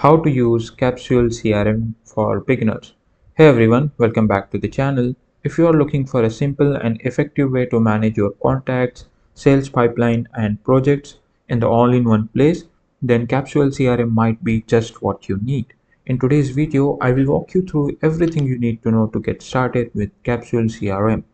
How to use Capsule CRM for beginners. Hey everyone, welcome back to the channel. If you are looking for a simple and effective way to manage your contacts, sales pipeline, and projects in the all-in-one place, then Capsule CRM might be just what you need. In today's video, I will walk you through everything you need to know to get started with Capsule CRM.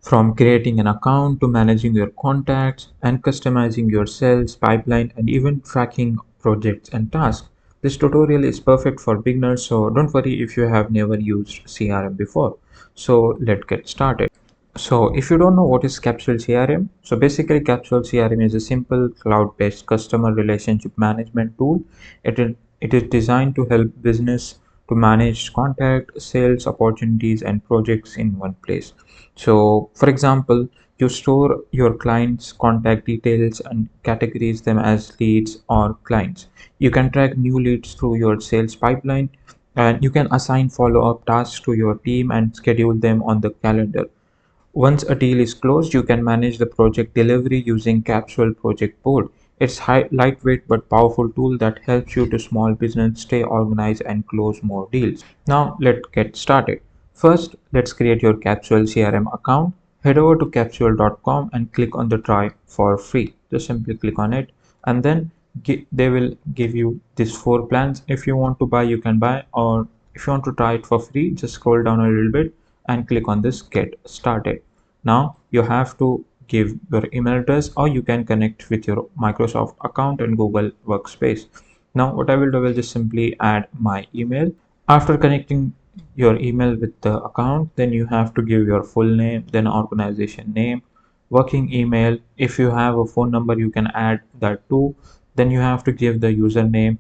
From creating an account to managing your contacts and customizing your sales pipeline and even tracking projects and tasks. This tutorial is perfect for beginners, so don't worry if you have never used CRM before. So let's get started. So if you don't know what is Capsule CRM, so basically Capsule CRM is a simple cloud-based customer relationship management tool. It is designed to help business to manage contact, sales opportunities and projects in one place. So for example, you store your clients' contact details and categorize them as leads or clients. You can track new leads through your sales pipeline, and you can assign follow-up tasks to your team and schedule them on the calendar. Once a deal is closed, you can manage the project delivery using Capsule Project Board. It's lightweight but powerful tool that helps you to small business stay organized and close more deals. Now let's get started. First, let's create your Capsule CRM account. Head over to capsule.com and click on the try for free. Just simply click on it, and then they will give you these four plans. If you want to buy, you can buy, or if you want to try it for free, just scroll down a little bit and click on this get started. Now you have to give your email address, or you can connect with your Microsoft account and Google Workspace. Now what I will do, will just simply add my email. After connecting your email with the account, then you have to give your full name, then organization name, working email. If you have a phone number, you can add that too. Then you have to give the username.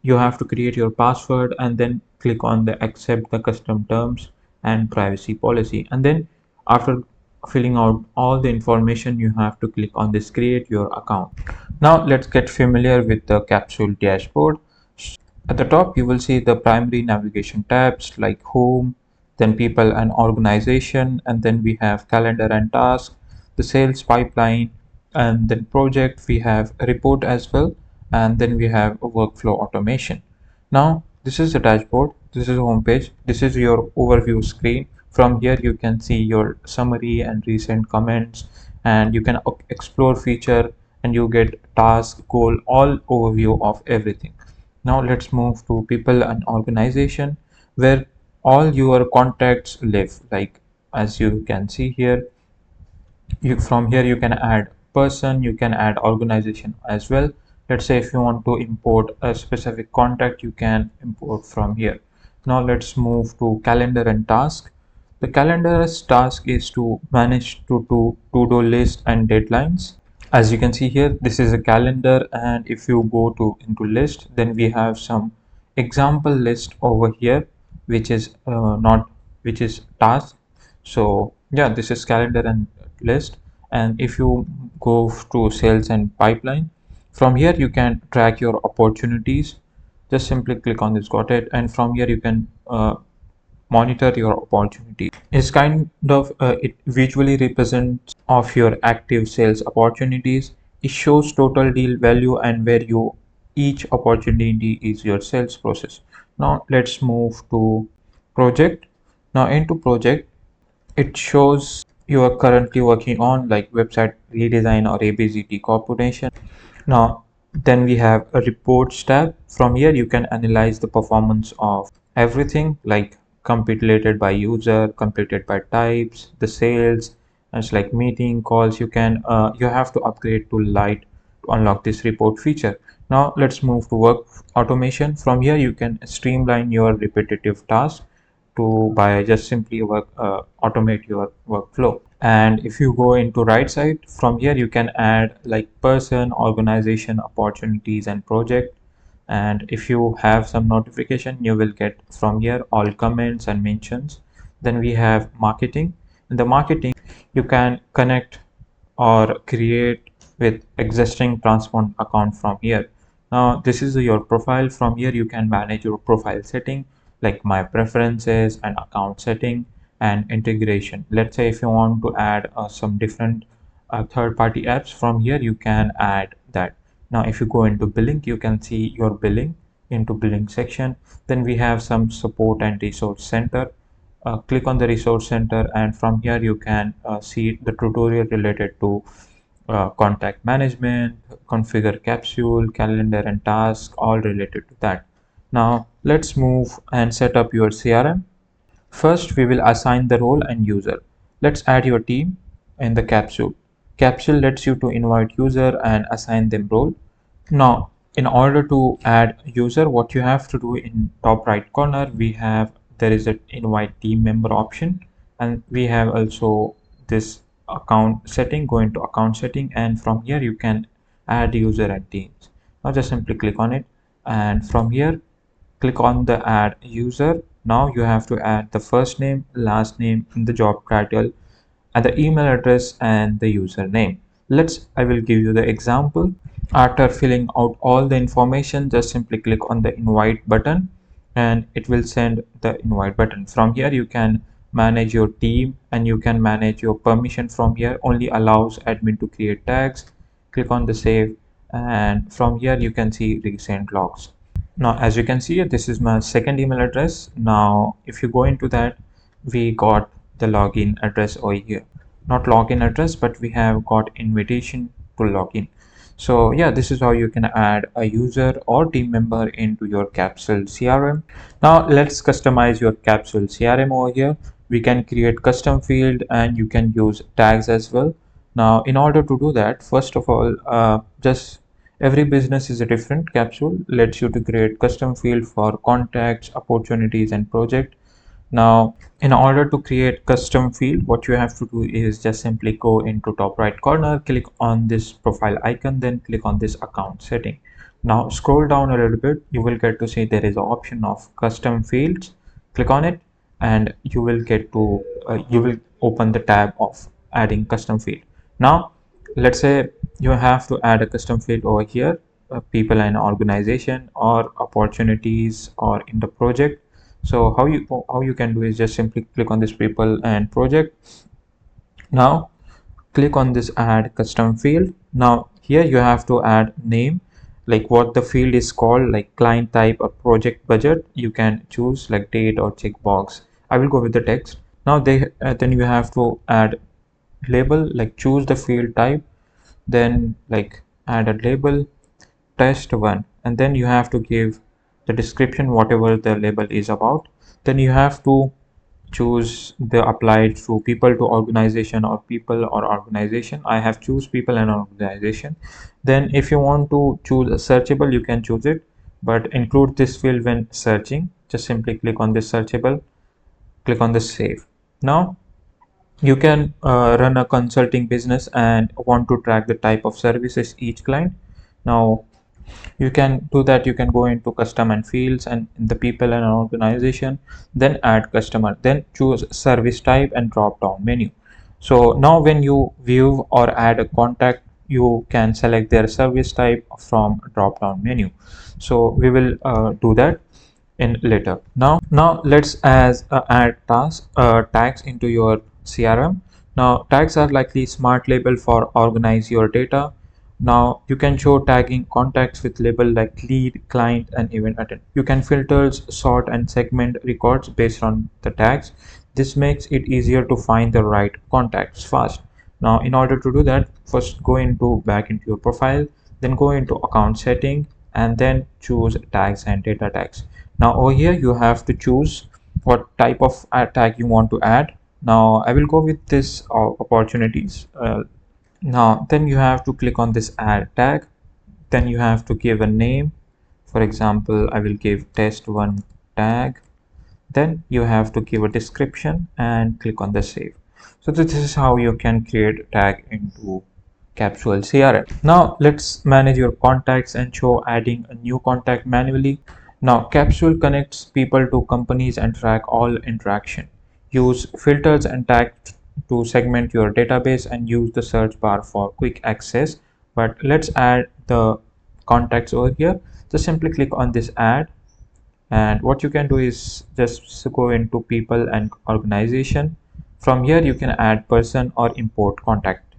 You have to create your password and then click on the accept the custom terms and privacy policy. And then after filling out all the information, you have to click on this create your account. Now let's get familiar with the Capsule dashboard. At the top, you will see the primary navigation tabs like home, then people and organization, and then we have calendar and task, the sales pipeline, and then project. We have a report as well, and then we have a workflow automation. Now, this is the dashboard. This is the home page. This is your overview screen. From here, you can see your summary and recent comments, and you can explore feature, and you get task, goal, all overview of everything. Now let's move to people and organization, where all your contacts live. Like as you can see here, you from here you can add person, you can add organization as well. Let's say if you want to import a specific contact, you can import from here. Now let's move to calendar and task. The calendar's task is to manage to-do list and deadlines. As you can see here, this is a calendar, and if you go to into list, then we have some example list over here, which is not which is task. So yeah, this is calendar and list. And if you go to sales and pipeline, from here you can track your opportunities. Just simply click on this got it, and from here you can monitor your opportunity. It's kind of it visually represents of your active sales opportunities. It shows total deal value and where you each opportunity is your sales process. Now let's move to project. Now into project, it shows you are currently working on like website redesign or ABCD corporation. Now then we have a reports tab. From here you can analyze the performance of everything like completed by user, completed by types, the sales, and it's like meeting calls. You have to upgrade to light to unlock this report feature. Now let's move to work automation. From here you can streamline your repetitive tasks to by just simply automate your workflow. And if you go into right side, from here you can add like person, organization, opportunities and project. And if you have some notification, you will get from here all comments and mentions. Then we have marketing. In the marketing, you can connect or create with existing transport account from here. Now this is your profile. From here you can manage your profile setting like my preferences and account setting and integration. Let's say if you want to add some different third-party apps, from here you can add that. Now if you go into billing, you can see your billing. into billing section. Then we have some support and resource center. Click on the resource center, and from here you can see the tutorial related to contact management, configure capsule, calendar and task, all related to that. Now let's move and set up your CRM. First, we will assign the role and user. Let's add your team in the capsule. Capsule lets you to invite user and assign them role. Now, in order to add user, what you have to do in top right corner, there is an invite team member option, and we have also this account setting. Go into account setting, and from here you can add user and teams. Now just simply click on it, and from here click on the add user. Now you have to add the first name, last name, the job title, and the email address and the username. I will give you the example. After filling out all the information, just simply click on the invite button and it will send the invite button. From here you can manage your team and you can manage your permission. From here only allows admin to create tags. Click on the save, and from here you can see recent logs. Now as you can see, this is my second email address. Now if you go into that, we got the login address over here. Not login address, but we have got invitation to login. So yeah, this is how you can add a user or team member into your Capsule CRM. Now let's customize your Capsule CRM over here. We can create custom field and you can use tags as well. Now in order to do that, first of all, just every business is a different. Capsule lets you to create custom field for contacts, opportunities and project. Now in order to create custom field, what you have to do is just simply go into top right corner, click on this profile icon, then click on this account setting. Now scroll down a little bit, you will get to see there is an option of custom fields. Click on it and you will open the tab of adding custom field. Now let's say you have to add a custom field over here, people and organization or opportunities or in the project. So how you can do is just simply click on this people and project. Now click on this add custom field. Now here you have to add name, like what the field is called, like client type or project budget. You can choose like date or checkbox. I will go with the text. Now then you have to add label, like choose the field type, then like add a label, test one, and then you have to give the description whatever the label is about. Then you have to choose the applied to people to organization or people or organization. I have choose people and organization. Then if you want to choose a searchable, you can choose it, but include this field when searching. Just simply click on this searchable, click on the save. Now you can run a consulting business and want to track the type of services each client. Now you can do that. You can go into custom and fields and in the people and organization, then add customer, then choose service type and drop down menu. So now when you view or add a contact, you can select their service type from drop down menu. So we will do that in later. Now let's add tags into your CRM. Now tags are likely smart label for organize your data. Now you can show tagging contacts with label like lead, client and event attend. You can filters, sort and segment records based on the tags. This makes it easier to find the right contacts fast. Now in order to do that, first go into back into your profile, then go into account setting and then choose tags and data tags. Now over here you have to choose what type of tag you want to add. Now I will go with this opportunities. Now then you have to click on this add tag, then you have to give a name. For example, I will give test1 tag, then you have to give a description and click on the save. So this is how you can create a tag into Capsule CRM. Now let's manage your contacts and show adding a new contact manually. Now Capsule connects people to companies and track all interaction. Use filters and tags to segment your database and use the search bar for quick access. But let's add the contacts over here. Just simply click on this add, and what you can do is just go into people and organization. From here you can add person or import contact.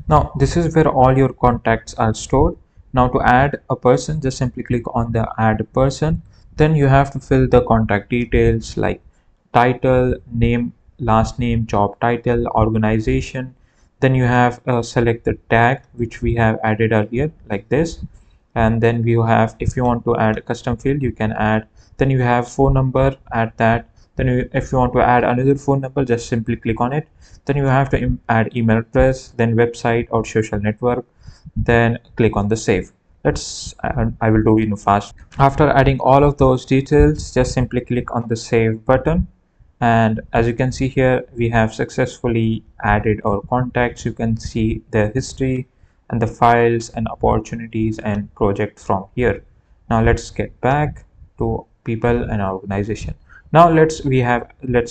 Now this is where all your contacts are stored. Now to add a person, just simply click on the add person. Then you have to fill the contact details like title, name, last name, job title, organization. Then you have select the tag which we have added earlier like this. And then you have, if you want to add a custom field, you can add. Then you have phone number, add that. Then if you want to add another phone number, just simply click on it. Then you have to add email address, then website or social network, then click on the save. I will do it fast. After adding all of those details, just simply click on the save button. And as you can see here, we have successfully added our contacts. You can see the history and the files and opportunities and project from here. Now let's get back to people and organization. Now let's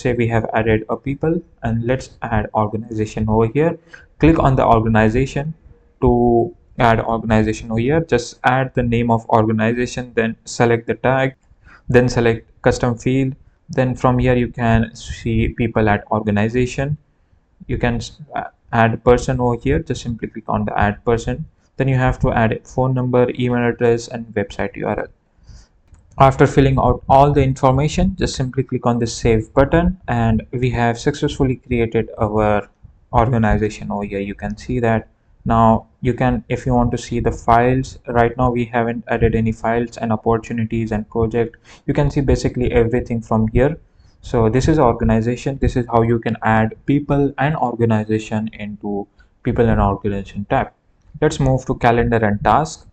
say we have added a people, and let's add organization over here. Click on the organization. To add organization over here, just add the name of organization, then select the tag, then select custom field. Then from here you can see people at organization. You can add person over here, just simply click on the add person. Then you have to add a phone number, email address and website URL. After filling out all the information, just simply click on the save button, and we have successfully created our organization over here. You can see that. Now you can, if you want to see the files, right now we haven't added any files and opportunities and project. You can see basically everything from here. So this is organization. This is how you can add people and organization into people and organization tab. Let's move to calendar and task.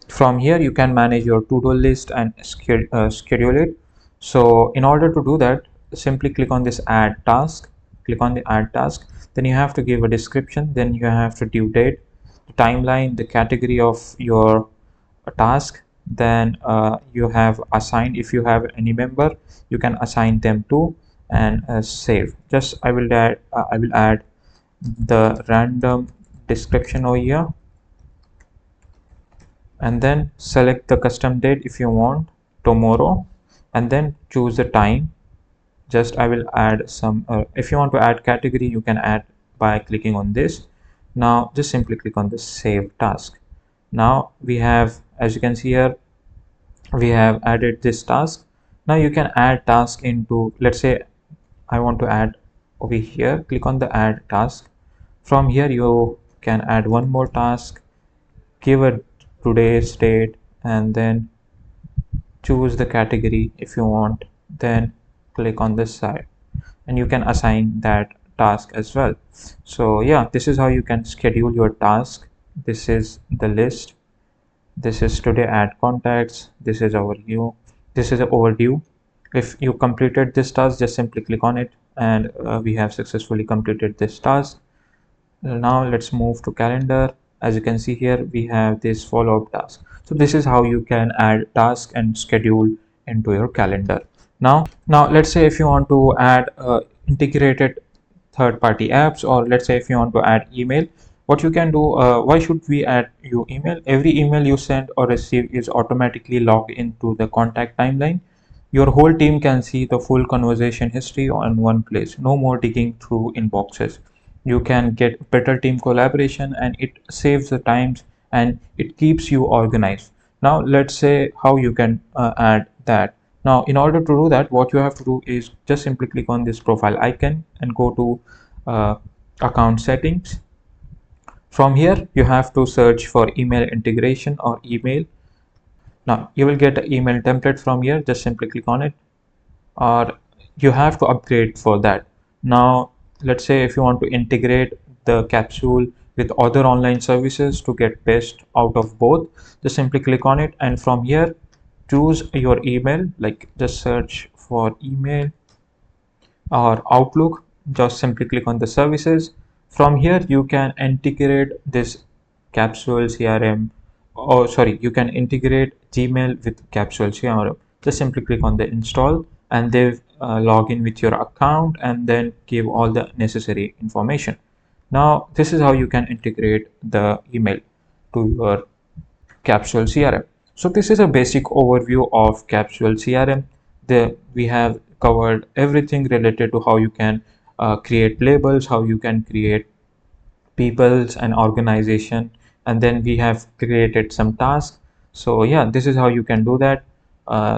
From here you can manage your to-do list and schedule it. So in order to do that, simply click on this add task. Click on the add task. Then you have to give a description. Then you have to due date, the timeline, the category of your task. Then you have assigned, if you have any member, you can assign them to, and save. Just I will add the random description over here, and then select the custom date if you want tomorrow, and then choose the time. Just I will add some if you want to add category, you can add by clicking on this. Now just simply click on the save task. Now we have, as you can see here, we have added this task. Now you can add task into, let's say I want to add over here. Click on the add task. From here you can add one more task, give a today's date, and then choose the category if you want, then click on this side, and you can assign that task as well. So yeah, this is how you can schedule your task. This is the list. This is today add contacts. This is overview. This is overdue. If you completed this task, just simply click on it, and we have successfully completed this task. Now let's move to calendar. As you can see here, we have this follow-up task. So this is how you can add task and schedule into your calendar. Now let's say if you want to add integrated third-party apps, or let's say if you want to add email, what you can do, why should we add your email? Every email you send or receive is automatically logged into the contact timeline. Your whole team can see the full conversation history on one place. No more digging through inboxes. You can get better team collaboration, and it saves the times and it keeps you organized. Now let's say how you can add that. Now in order to do that, what you have to do is just simply click on this profile icon and go to account settings. From here you have to search for email integration or email. Now you will get an email template from here. Just simply click on it, or you have to upgrade for that. Now let's say if you want to integrate the capsule with other online services to get best out of both, just simply click on it, and from here choose your email, like just search for email or Outlook. Just simply click on the services. From here you can integrate this Capsule CRM, oh sorry, you can integrate Gmail with Capsule CRM. Just simply click on the install, and they log in with your account and then give all the necessary information. Now this is how you can integrate the email to your Capsule CRM. So this is a basic overview of Capsule CRM. We have covered everything related to how you can create labels, how you can create peoples and organization and then we have created some tasks. So yeah, this is how you can do that.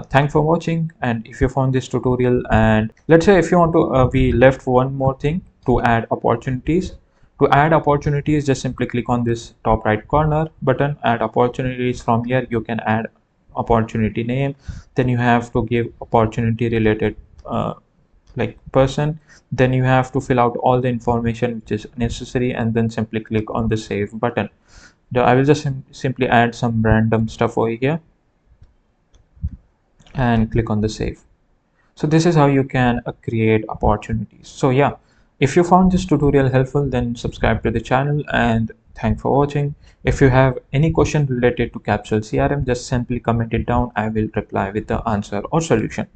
Thanks for watching, and if you found this tutorial, and let's say if you want to we left one more thing, to add opportunities. To add opportunities, just simply click on this top right corner button, add opportunities. From here you can add opportunity name, then you have to give opportunity related like person, then you have to fill out all the information which is necessary, and then simply click on the save button. I will just simply add some random stuff over here and click on the save. So this is how you can create opportunities. So yeah, if you found this tutorial helpful, then subscribe to the channel, and thanks for watching. If you have any question related to Capsule CRM, just simply comment it down. I will reply with the answer or solution.